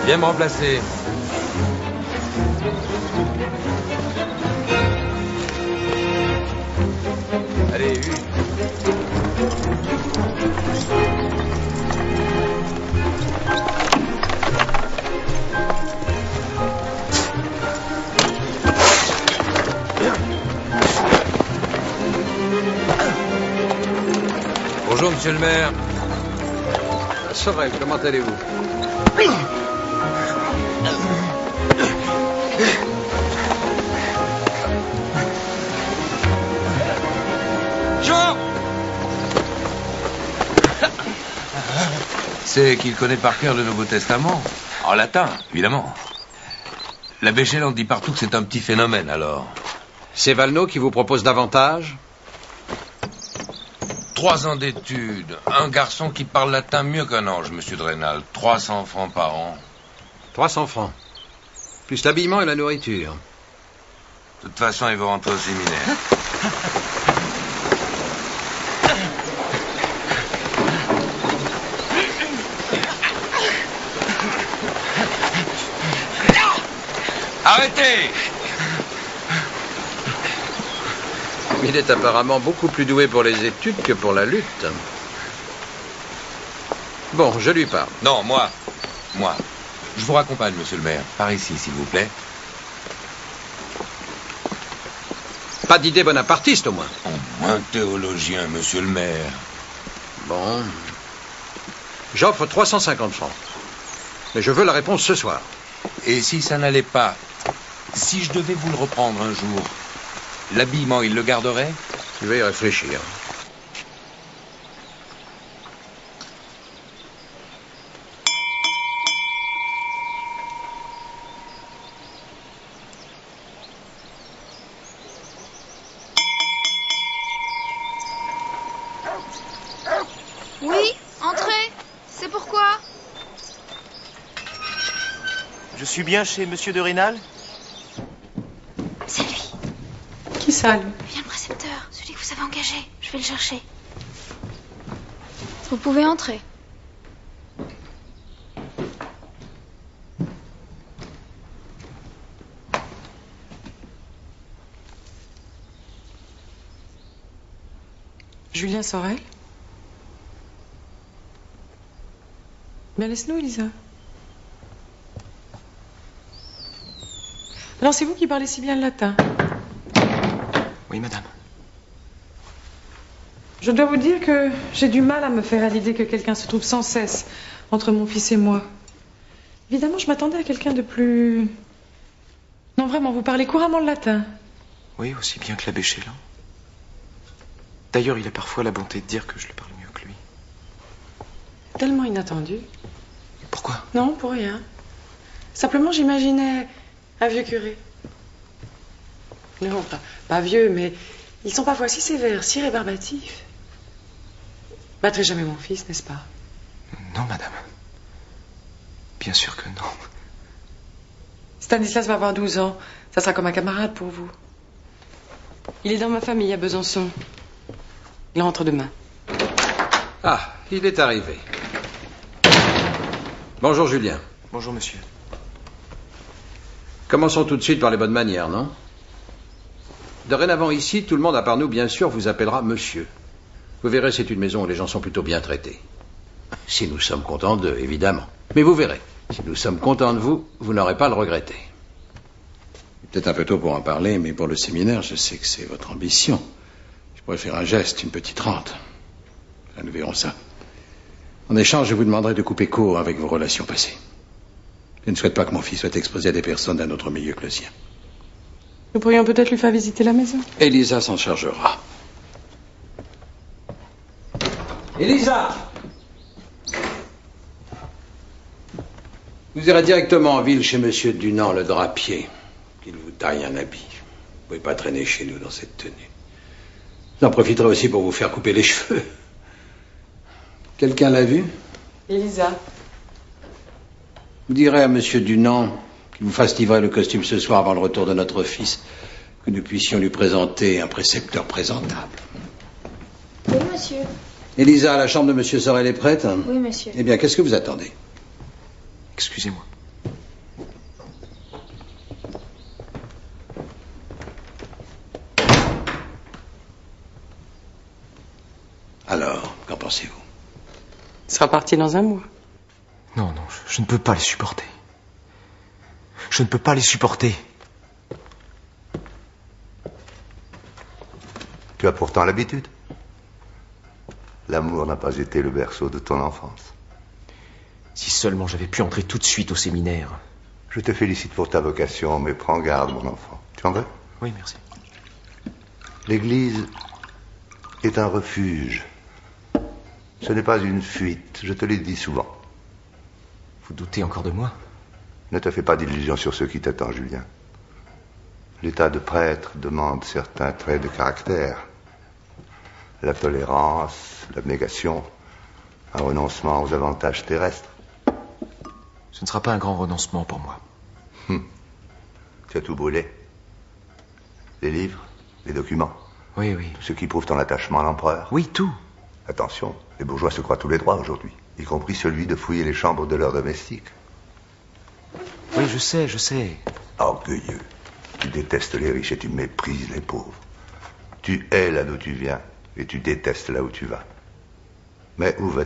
Viens me remplacer. Allez, une. Bonjour, monsieur le maire. Sorel, comment allez-vous? Jean! C'est qu'il connaît par cœur le Nouveau Testament. En latin, évidemment. L'abbé Chélan dit partout que c'est un petit phénomène, alors. C'est Valneau qui vous propose davantage? 3 ans d'études. Un garçon qui parle latin mieux qu'un ange, monsieur de Rênal. 300 francs par an. 300 francs. Plus l'habillement et la nourriture. De toute façon, il va rentrer au séminaire. Arrêtez! Il est apparemment beaucoup plus doué pour les études que pour la lutte. Bon, je lui parle. Non, moi. Je vous raccompagne, monsieur le maire. Par ici, s'il vous plaît. Pas d'idée bonapartiste, au moins. Un théologien, monsieur le maire. Bon. J'offre 350 francs. Mais je veux la réponse ce soir. Et si ça n'allait pas, si je devais vous le reprendre un jour, l'habillement, il le garderait? Je vais y réfléchir. Oui, entrez. C'est pourquoi? Je suis bien chez monsieur de Rênal? C'est lui. Qui ça, lui? Viens, le précepteur, celui que vous avez engagé. Je vais le chercher. Vous pouvez entrer. Julien Sorel? Bien, laisse-nous, Elisa. Alors, c'est vous qui parlez si bien le latin? Oui, madame. Je dois vous dire que j'ai du mal à me faire à l'idée que quelqu'un se trouve sans cesse entre mon fils et moi. Évidemment, je m'attendais à quelqu'un de plus... Non, vraiment, vous parlez couramment le latin. Oui, aussi bien que l'abbé Chélan. D'ailleurs, il a parfois la bonté de dire que je le parle mieux que lui. Tellement inattendu. Pourquoi? Non, pour rien. Simplement, j'imaginais un vieux curé. Non, pas vieux, mais ils sont parfois si sévères, si rébarbatifs. Battrez jamais mon fils, n'est-ce pas? Non, madame. Bien sûr que non. Stanislas va avoir 12 ans. Ça sera comme un camarade pour vous. Il est dans ma famille à Besançon. Il rentre demain. Ah, il est arrivé. Bonjour, Julien. Bonjour, monsieur. Commençons tout de suite par les bonnes manières, non? Dorénavant ici, tout le monde, à part nous, bien sûr, vous appellera monsieur. Vous verrez, c'est une maison où les gens sont plutôt bien traités. Si nous sommes contents d'eux, évidemment. Mais vous verrez, si nous sommes contents de vous, vous n'aurez pas à le regretter. Peut-être un peu tôt pour en parler, mais pour le séminaire, je sais que c'est votre ambition. Je pourrais faire un geste, une petite rente. Enfin, nous verrons ça. En échange, je vous demanderai de couper court avec vos relations passées. Je ne souhaite pas que mon fils soit exposé à des personnes d'un autre milieu que le sien. Nous pourrions peut-être lui faire visiter la maison. Elisa s'en chargera. Elisa! Vous irez directement en ville chez monsieur Dunant, le drapier, qu'il vous taille un habit. Vous ne pouvez pas traîner chez nous dans cette tenue. J'en profiterai aussi pour vous faire couper les cheveux. Quelqu'un l'a vu? Elisa. Vous direz à monsieur Dunant qu'il vous fasse livrer le costume ce soir avant le retour de notre fils, que nous puissions lui présenter un précepteur présentable. Oui, monsieur. Elisa, la chambre de monsieur Sorel est prête? Oui, monsieur. Eh bien, qu'est-ce que vous attendez? Excusez-moi. Alors, qu'en pensez-vous? Il sera parti dans un mois. Non, non, je ne peux pas les supporter. Je ne peux pas les supporter. Tu as pourtant l'habitude. L'amour n'a pas été le berceau de ton enfance. Si seulement j'avais pu entrer tout de suite au séminaire. Je te félicite pour ta vocation, mais prends garde, mon enfant. Tu en veux? Oui, merci. L'Église est un refuge. Ce n'est pas une fuite, je te l'ai dit souvent. Vous doutez encore de moi? Ne te fais pas d'illusions sur ce qui t'attend, Julien. L'état de prêtre demande certains traits de caractère. La tolérance, l'abnégation, un renoncement aux avantages terrestres. Ce ne sera pas un grand renoncement pour moi. Tu as tout brûlé. Les livres, les documents. Oui, oui. Tout ce qui prouve ton attachement à l'empereur. Oui, tout. Attention, les bourgeois se croient tous les droits aujourd'hui, y compris celui de fouiller les chambres de leurs domestiques. Oui, je sais, je sais. Orgueilleux. Tu détestes les riches et tu méprises les pauvres. Tu hais là d'où tu viens et tu détestes là où tu vas. Mais où vas-tu ?